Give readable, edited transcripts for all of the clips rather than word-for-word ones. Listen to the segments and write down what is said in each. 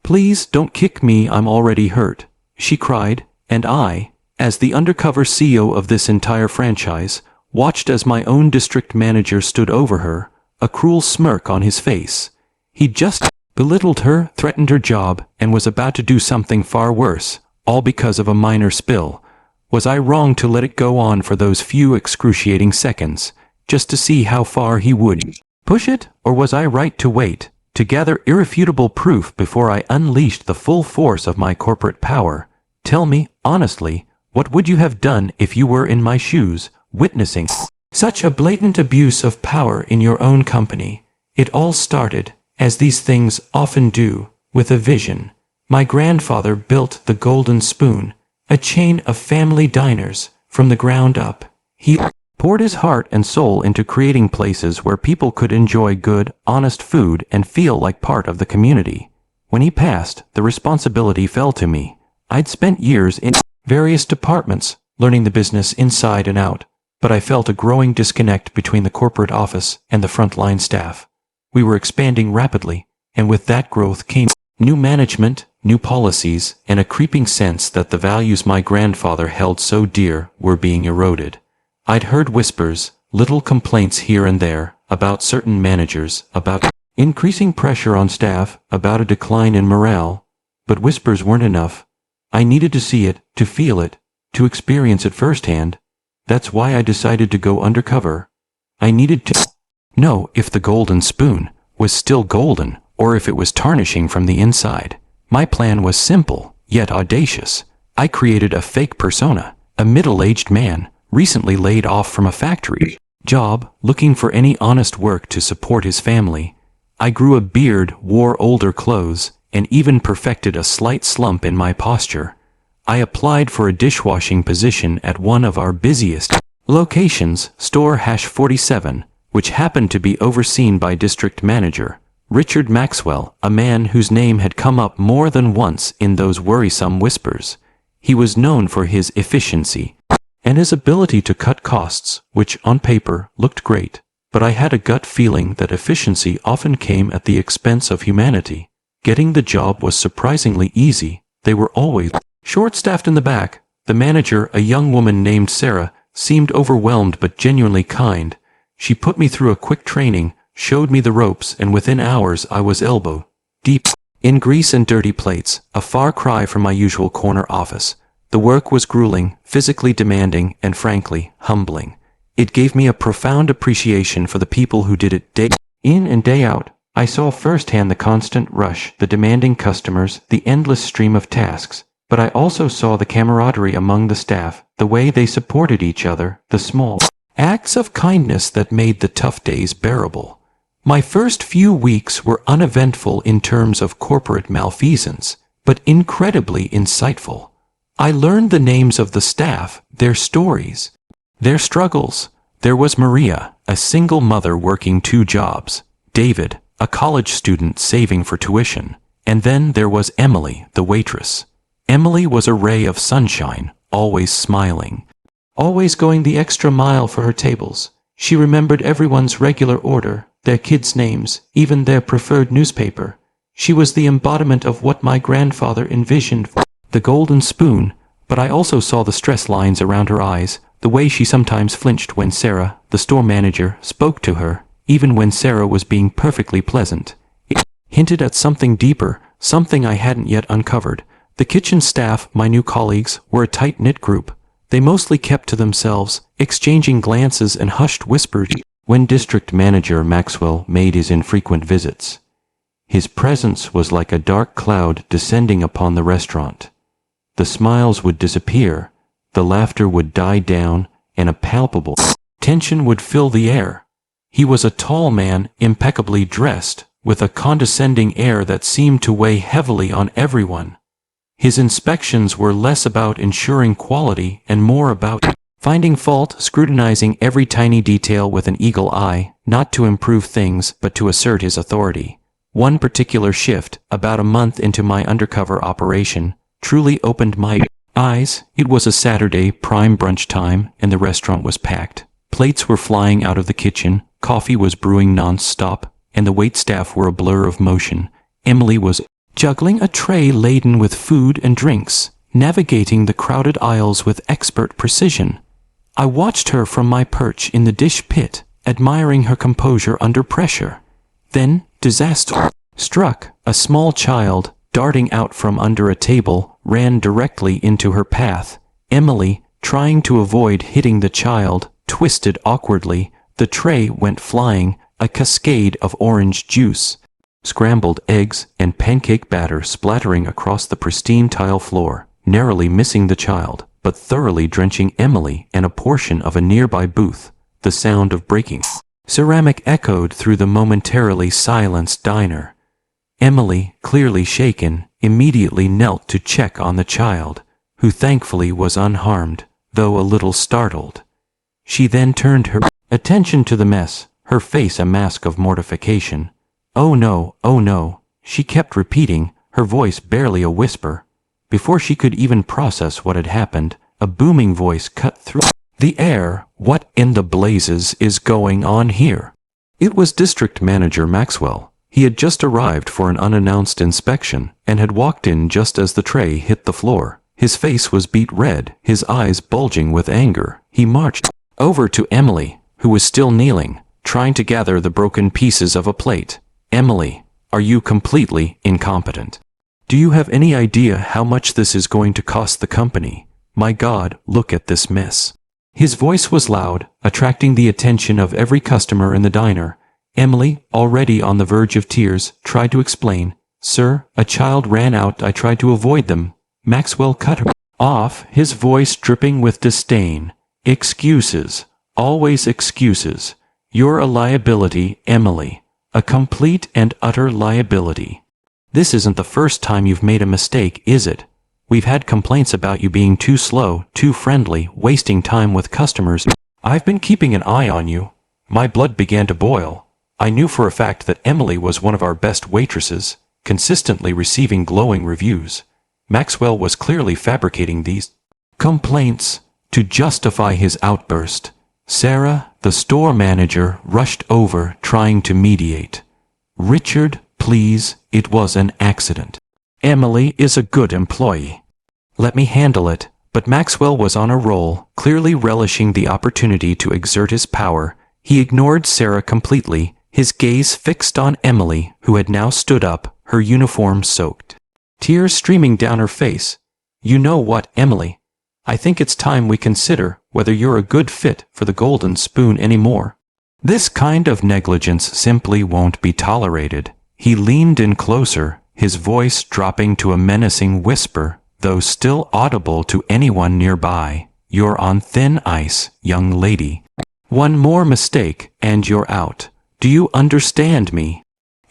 "Please don't kick me, I'm already hurt," she cried, and I, as the undercover CEO of this entire franchise, watched as my own district manager stood over her, a cruel smirk on his face. He'd just belittled her, threatened her job, and was about to do something far worse, all because of a minor spill. Was I wrong to let it go on for those few excruciating seconds, just to see how far he would push it, or was I right to wait, to gather irrefutable proof before I unleashed the full force of my corporate power? Tell me, honestly, what would you have done if you were in my shoes, witnessing such a blatant abuse of power in your own company? It all started, as these things often do, with a vision. My grandfather built the Golden Spoon, a chain of family diners, from the ground up. He poured his heart and soul into creating places where people could enjoy good, honest food and feel like part of the community. When he passed, the responsibility fell to me. I'd spent years in various departments, learning the business inside and out, but I felt a growing disconnect between the corporate office and the frontline staff. We were expanding rapidly, and with that growth came new management, new policies, and a creeping sense that the values my grandfather held so dear were being eroded. I'd heard whispers, little complaints here and there, about certain managers, about increasing pressure on staff, about a decline in morale, but whispers weren't enough. I needed to see it, to feel it, to experience it firsthand. That's why I decided to go undercover. I needed to know if the Golden Spoon was still golden, or if it was tarnishing from the inside. My plan was simple, yet audacious. I created a fake persona, a middle-aged man, recently laid off from a factory job, looking for any honest work to support his family. I grew a beard, wore older clothes, and even perfected a slight slump in my posture. I applied for a dishwashing position at one of our busiest locations, Store #47, which happened to be overseen by District Manager Richard Maxwell, a man whose name had come up more than once in those worrisome whispers. He was known for his efficiency and his ability to cut costs, which on paper looked great, but I had a gut feeling that efficiency often came at the expense of humanity. Getting the job was surprisingly easy. They were always short-staffed in the back. The manager, a young woman named Sarah, seemed overwhelmed but genuinely kind. She put me through a quick training, showed me the ropes, and within hours I was elbow deep in grease and dirty plates, a far cry from my usual corner office. The work was grueling, physically demanding, and frankly, humbling. It gave me a profound appreciation for the people who did it day in and day out. I saw firsthand the constant rush, the demanding customers, the endless stream of tasks. But I also saw the camaraderie among the staff, the way they supported each other, the small acts of kindness that made the tough days bearable. My first few weeks were uneventful in terms of corporate malfeasance, but incredibly insightful. I learned the names of the staff, their stories, their struggles. There was Maria, a single mother working 2 jobs, David, a college student saving for tuition, and then there was Emily, the waitress. Emily was a ray of sunshine, always smiling, always going the extra mile for her tables. She remembered everyone's regular order, their kids' names, even their preferred newspaper. She was the embodiment of what my grandfather envisioned for the Golden Spoon, but I also saw the stress lines around her eyes, the way she sometimes flinched when Sarah, the store manager, spoke to her, even when Sarah was being perfectly pleasant. It hinted at something deeper, something I hadn't yet uncovered. The kitchen staff, my new colleagues, were a tight-knit group. They mostly kept to themselves, exchanging glances and hushed whispers when District Manager Maxwell made his infrequent visits. His presence was like a dark cloud descending upon the restaurant. The smiles would disappear, the laughter would die down, and a palpable tension would fill the air. He was a tall man, impeccably dressed, with a condescending air that seemed to weigh heavily on everyone. His inspections were less about ensuring quality and more about finding fault, scrutinizing every tiny detail with an eagle eye, not to improve things but to assert his authority. One particular shift, about a month into my undercover operation, truly opened my eyes. It was a Saturday, prime brunch time, and the restaurant was packed. Plates were flying out of the kitchen, coffee was brewing non-stop, and the waitstaff were a blur of motion. Emily was juggling a tray laden with food and drinks, navigating the crowded aisles with expert precision. I watched her from my perch in the dish pit, admiring her composure under pressure. Then, disaster struck. A small child, darting out from under a table, ran directly into her path. Emily, trying to avoid hitting the child, twisted awkwardly. The tray went flying, a cascade of orange juice, scrambled eggs, and pancake batter splattering across the pristine tile floor, narrowly missing the child, but thoroughly drenching Emily and a portion of a nearby booth. The sound of breaking ceramic echoed through the momentarily silenced diner. Emily, clearly shaken, immediately knelt to check on the child, who thankfully was unharmed, though a little startled. She then turned her attention to the mess, her face a mask of mortification. "Oh no," she kept repeating, her voice barely a whisper. Before she could even process what had happened, a booming voice cut through the air. "What in the blazes is going on here?" It was District Manager Maxwell. He had just arrived for an unannounced inspection, and had walked in just as the tray hit the floor. His face was beet red, his eyes bulging with anger. He marched over to Emily, who was still kneeling, trying to gather the broken pieces of a plate. "Emily, are you completely incompetent? Do you have any idea how much this is going to cost the company? My God, look at this mess." His voice was loud, attracting the attention of every customer in the diner. Emily, already on the verge of tears, tried to explain. "Sir, a child ran out. I tried to avoid them." Maxwell cut her off, his voice dripping with disdain. "Excuses. Always excuses. You're a liability, Emily. A complete and utter liability. This isn't the first time you've made a mistake, is it? We've had complaints about you being too slow, too friendly, wasting time with customers. I've been keeping an eye on you." My blood began to boil. I knew for a fact that Emily was one of our best waitresses, consistently receiving glowing reviews. Maxwell was clearly fabricating these complaints to justify his outburst. Sarah, the store manager, rushed over, trying to mediate. "Richard, please, it was an accident. Emily is a good employee. Let me handle it." But Maxwell was on a roll, clearly relishing the opportunity to exert his power. He ignored Sarah completely, his gaze fixed on Emily, who had now stood up, her uniform soaked, tears streaming down her face. "You know what, Emily? I think it's time we consider whether you're a good fit for the Golden Spoon anymore. This kind of negligence simply won't be tolerated." He leaned in closer, his voice dropping to a menacing whisper, though still audible to anyone nearby. "You're on thin ice, young lady. One more mistake, and you're out. Do you understand me?"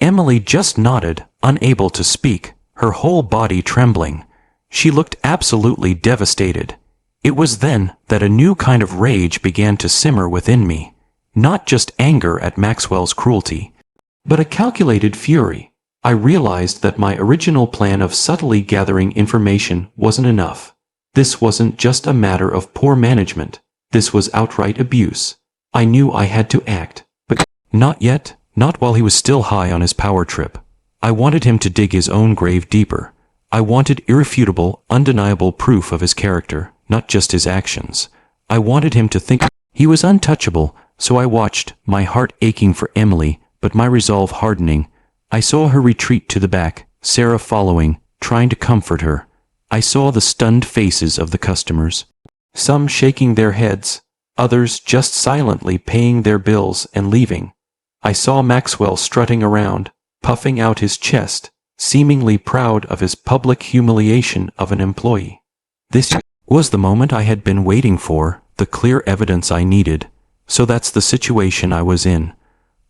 Emily just nodded, unable to speak, her whole body trembling. She looked absolutely devastated. It was then that a new kind of rage began to simmer within me. Not just anger at Maxwell's cruelty, but a calculated fury. I realized that my original plan of subtly gathering information wasn't enough. This wasn't just a matter of poor management. This was outright abuse. I knew I had to act, but not yet, not while he was still high on his power trip. I wanted him to dig his own grave deeper. I wanted irrefutable, undeniable proof of his character, not just his actions. I wanted him to think he was untouchable, so I watched, my heart aching for Emily, but my resolve hardening. I saw her retreat to the back, Sarah following, trying to comfort her. I saw the stunned faces of the customers, some shaking their heads, others just silently paying their bills and leaving. I saw Maxwell strutting around, puffing out his chest, seemingly proud of his public humiliation of an employee. This was the moment I had been waiting for, the clear evidence I needed. So that's the situation I was in.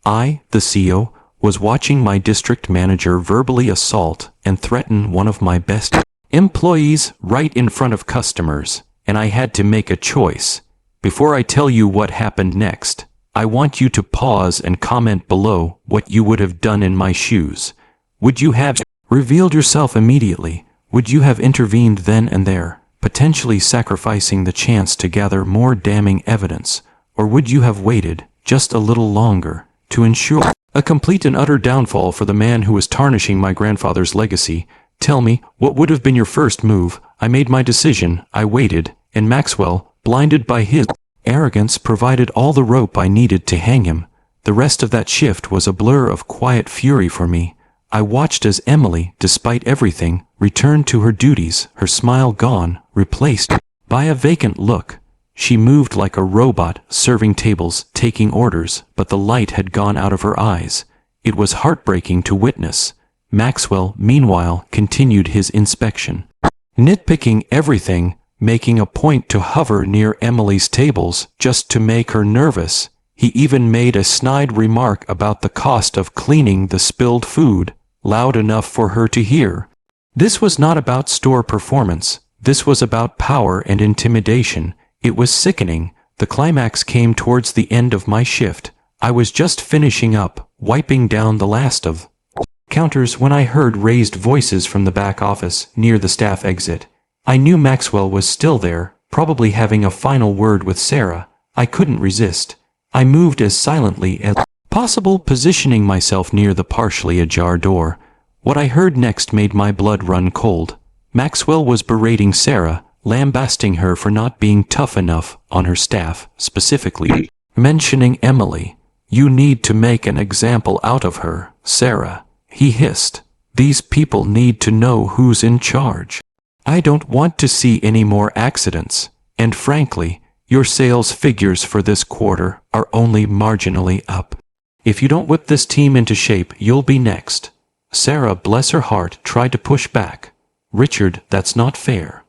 I, the CEO, was watching my district manager verbally assault and threaten one of my best employees right in front of customers, and I had to make a choice. Before I tell you what happened next, I want you to pause and comment below what you would have done in my shoes. Would you have revealed yourself immediately? Would you have intervened then and there, potentially sacrificing the chance to gather more damning evidence? Or would you have waited just a little longer to ensure A complete and utter downfall for the man who was tarnishing my grandfather's legacy. Tell me, what would have been your first move? I made my decision, I waited, and Maxwell, blinded by his arrogance, provided all the rope I needed to hang him. The rest of that shift was a blur of quiet fury for me. I watched as Emily, despite everything, returned to her duties, her smile gone, replaced by a vacant look. She moved like a robot, serving tables, taking orders, but the light had gone out of her eyes. It was heartbreaking to witness. Maxwell, meanwhile, continued his inspection, nitpicking everything, making a point to hover near Emily's tables just to make her nervous. He even made a snide remark about the cost of cleaning the spilled food, loud enough for her to hear. This was not about store performance. This was about power and intimidation. It was sickening. The climax came towards the end of my shift. I was just finishing up, wiping down the last of counters when I heard raised voices from the back office near the staff exit. I knew Maxwell was still there, probably having a final word with Sarah. I couldn't resist. I moved as silently as possible, positioning myself near the partially ajar door. What I heard next made my blood run cold. Maxwell was berating Sarah, lambasting her for not being tough enough on her staff, specifically mentioning Emily. "You need to make an example out of her, Sarah," he hissed. "These people need to know who's in charge. I don't want to see any more accidents, and frankly, your sales figures for this quarter are only marginally up. If you don't whip this team into shape, you'll be next." Sarah, bless her heart, tried to push back. "Richard, that's not fair.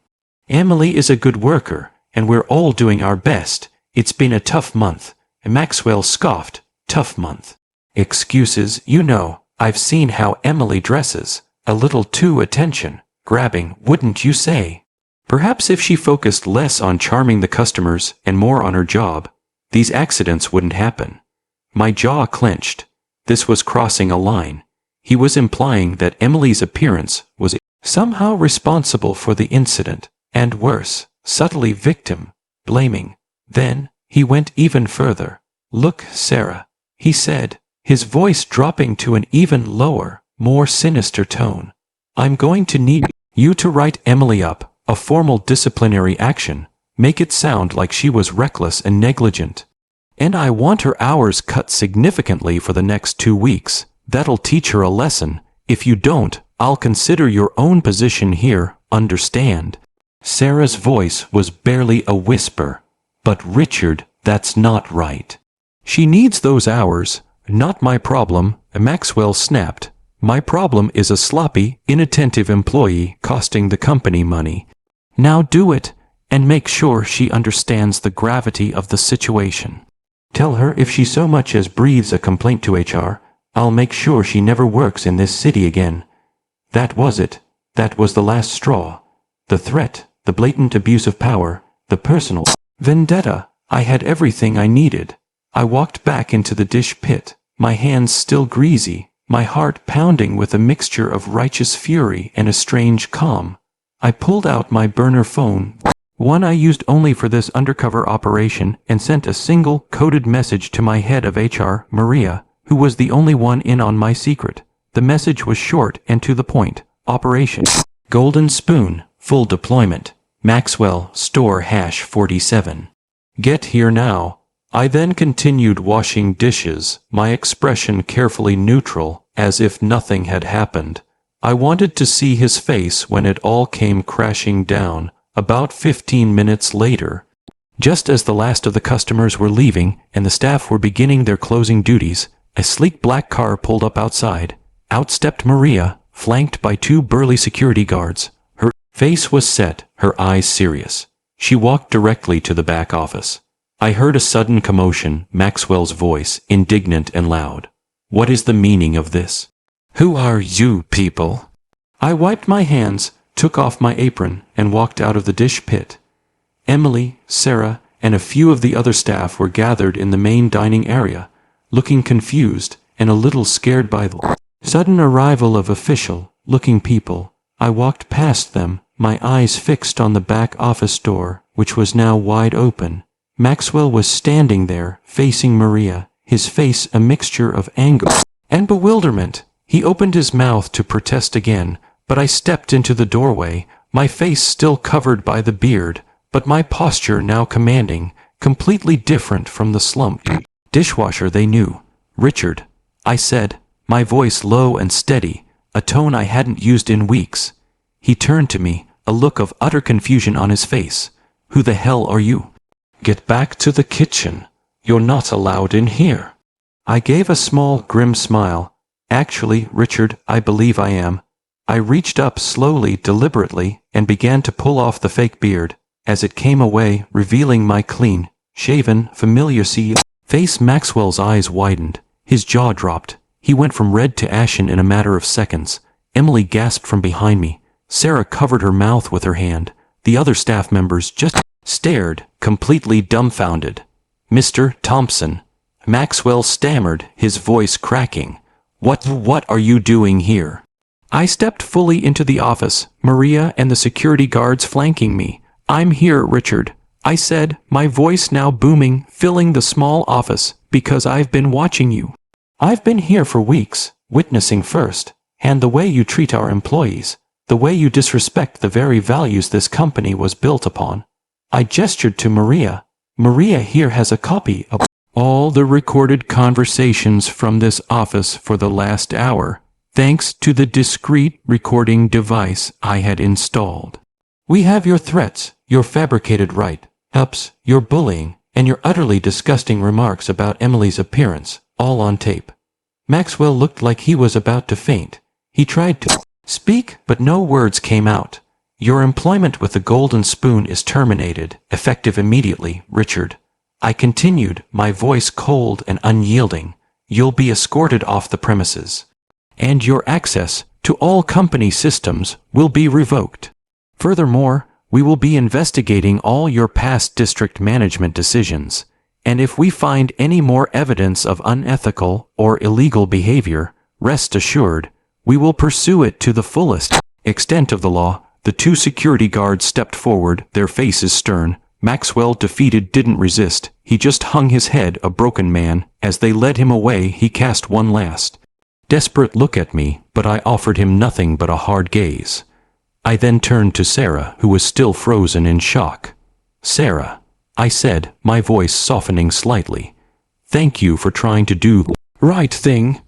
Emily is a good worker, and we're all doing our best. It's been a tough month." Maxwell scoffed. "Tough month? Excuses, you know. I've seen how Emily dresses. A little too attention-grabbing, wouldn't you say? Perhaps if she focused less on charming the customers and more on her job, these accidents wouldn't happen." My jaw clenched. This was crossing a line. He was implying that Emily's appearance was somehow responsible for the incident, and worse, subtly victim-blaming. Then, he went even further. "Look, Sarah," he said, his voice dropping to an even lower, more sinister tone. "I'm going to need you to write Emily up, a formal disciplinary action, make it sound like she was reckless and negligent. And I want her hours cut significantly for the next 2 weeks. That'll teach her a lesson. If you don't, I'll consider your own position here, understand?" Sarah's voice was barely a whisper. "But Richard, that's not right. She needs those hours. Not my problem," Maxwell snapped. "My problem is a sloppy, inattentive employee costing the company money. Now do it, and make sure she understands the gravity of the situation. Tell her if she so much as breathes a complaint to HR, I'll make sure she never works in this city again." That was it. That was the last straw. The threat, the blatant abuse of power, the personal vendetta. I had everything I needed. I walked back into the dish pit, my hands still greasy, my heart pounding with a mixture of righteous fury and a strange calm. I pulled out my burner phone, one I used only for this undercover operation, and sent a single, coded message to my head of HR, Maria, who was the only one in on my secret. The message was short and to the point. Operation Golden Spoon, full deployment. Maxwell, store hash 47. Get here now. I then continued washing dishes, my expression carefully neutral, as if nothing had happened. I wanted to see his face when it all came crashing down, about 15 minutes later. Just as the last of the customers were leaving and the staff were beginning their closing duties, a sleek black car pulled up outside. Out stepped Maria, flanked by 2 burly security guards. Her face was set, her eyes serious. She walked directly to the back office. I heard a sudden commotion, Maxwell's voice, indignant and loud. "What is the meaning of this? Who are you people?" I wiped my hands, took off my apron, and walked out of the dish pit. Emily, Sarah, and a few of the other staff were gathered in the main dining area, looking confused and a little scared by the sudden arrival of official-looking people. I walked past them, my eyes fixed on the back office door, which was now wide open. Maxwell was standing there, facing Maria, his face a mixture of anger and bewilderment. He opened his mouth to protest again, but I stepped into the doorway, my face still covered by the beard, but my posture now commanding, completely different from the slumped dishwasher they knew. "Richard," I said, my voice low and steady, a tone I hadn't used in weeks. He turned to me, a look of utter confusion on his face. "Who the hell are you?" "Get back to the kitchen. You're not allowed in here." I gave a small, grim smile. "Actually, Richard, I believe I am." I reached up slowly, deliberately, and began to pull off the fake beard, as it came away, revealing my clean, shaven, familiar face. Maxwell's eyes widened. His jaw dropped. He went from red to ashen in a matter of seconds. Emily gasped from behind me. Sarah covered her mouth with her hand. The other staff members just stared, completely dumbfounded. "Mr. Thompson," Maxwell stammered, his voice cracking. What are you doing here?" I stepped fully into the office, Maria and the security guards flanking me. "I'm here, Richard," I said, my voice now booming, filling the small office, "because I've been watching you. I've been here for weeks, witnessing first, and the way you treat our employees, the way you disrespect the very values this company was built upon." I gestured to Maria. "Maria here has a copy of all the recorded conversations from this office for the last hour, thanks to the discreet recording device I had installed. We have your threats, your fabricated write-ups, your bullying, and your utterly disgusting remarks about Emily's appearance, all on tape." Maxwell looked like he was about to faint. He tried to speak, but no words came out. "Your employment with the Golden Spoon is terminated, effective immediately, Richard," I continued, my voice cold and unyielding. "You'll be escorted off the premises, and your access to all company systems will be revoked. Furthermore, we will be investigating all your past district management decisions, and if we find any more evidence of unethical or illegal behavior, rest assured, we will pursue it to the fullest extent of the law." The two security guards stepped forward, their faces stern. Maxwell, defeated, didn't resist. He just hung his head, a broken man. As they led him away, he cast one last, desperate look at me, but I offered him nothing but a hard gaze. I then turned to Sarah, who was still frozen in shock. "Sarah," I said, my voice softening slightly, "thank you for trying to do the right thing.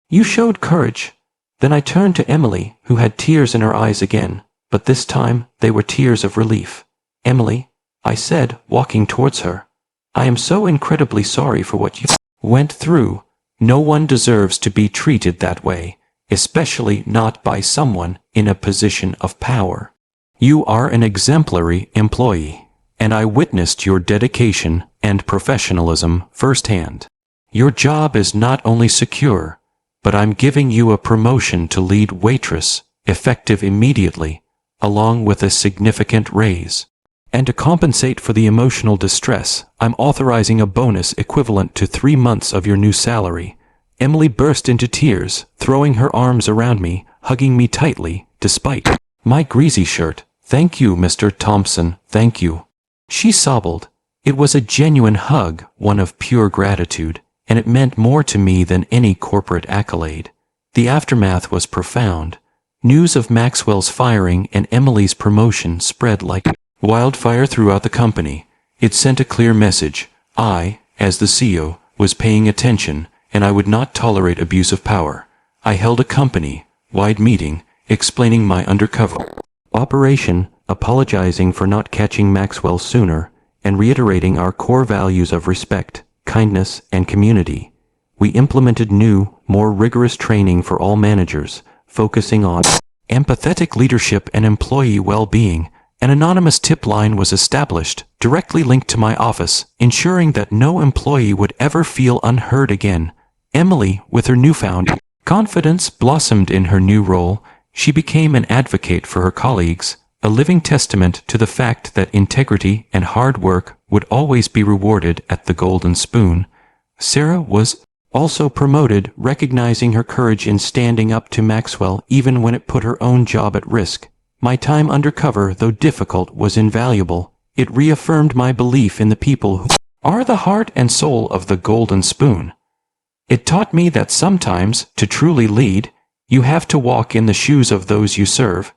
You showed courage." Then I turned to Emily, who had tears in her eyes again, but this time they were tears of relief. "Emily," I said, walking towards her, "I am so incredibly sorry for what you went through. No one deserves to be treated that way, especially not by someone in a position of power. You are an exemplary employee, and I witnessed your dedication and professionalism firsthand. Your job is not only secure, but I'm giving you a promotion to lead Waitress, effective immediately, along with a significant raise. And to compensate for the emotional distress, I'm authorizing a bonus equivalent to 3 months of your new salary." Emily burst into tears, throwing her arms around me, hugging me tightly, despite my greasy shirt. "Thank you, Mr. Thompson, thank you," she sobbed. It was a genuine hug, one of pure gratitude, and it meant more to me than any corporate accolade. The aftermath was profound. News of Maxwell's firing and Emily's promotion spread like wildfire throughout the company. It sent a clear message. I, as the CEO, was paying attention, and I would not tolerate abuse of power. I held a company-wide meeting, explaining my undercover operation, apologizing for not catching Maxwell sooner, and reiterating our core values of respect, kindness, and community. We implemented new, more rigorous training for all managers, focusing on empathetic leadership and employee well-being. An anonymous tip line was established, directly linked to my office, ensuring that no employee would ever feel unheard again. Emily, with her newfound confidence, blossomed in her new role. She became an advocate for her colleagues, a living testament to the fact that integrity and hard work would always be rewarded at the Golden Spoon. Sarah was also promoted, recognizing her courage in standing up to Maxwell even when it put her own job at risk. My time undercover, though difficult, was invaluable. It reaffirmed my belief in the people who are the heart and soul of the Golden Spoon. It taught me that sometimes, to truly lead, you have to walk in the shoes of those you serve,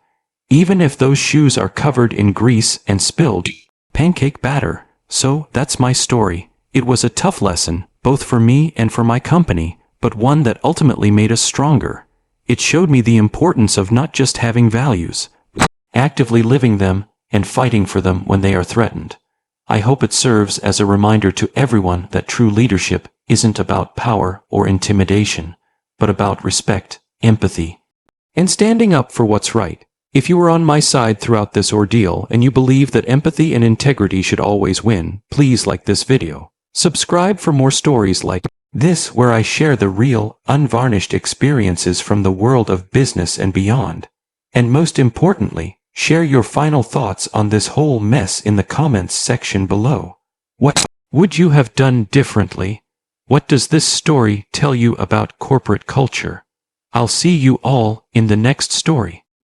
even if those shoes are covered in grease and spilled pancake batter. So, that's my story. It was a tough lesson, both for me and for my company, but one that ultimately made us stronger. It showed me the importance of not just having values, but actively living them and fighting for them when they are threatened. I hope it serves as a reminder to everyone that true leadership isn't about power or intimidation, but about respect, empathy, and standing up for what's right. If you were on my side throughout this ordeal and you believe that empathy and integrity should always win, please like this video. Subscribe for more stories like this where I share the real, unvarnished experiences from the world of business and beyond. And most importantly, share your final thoughts on this whole mess in the comments section below. What would you have done differently? What does this story tell you about corporate culture? I'll see you all in the next story.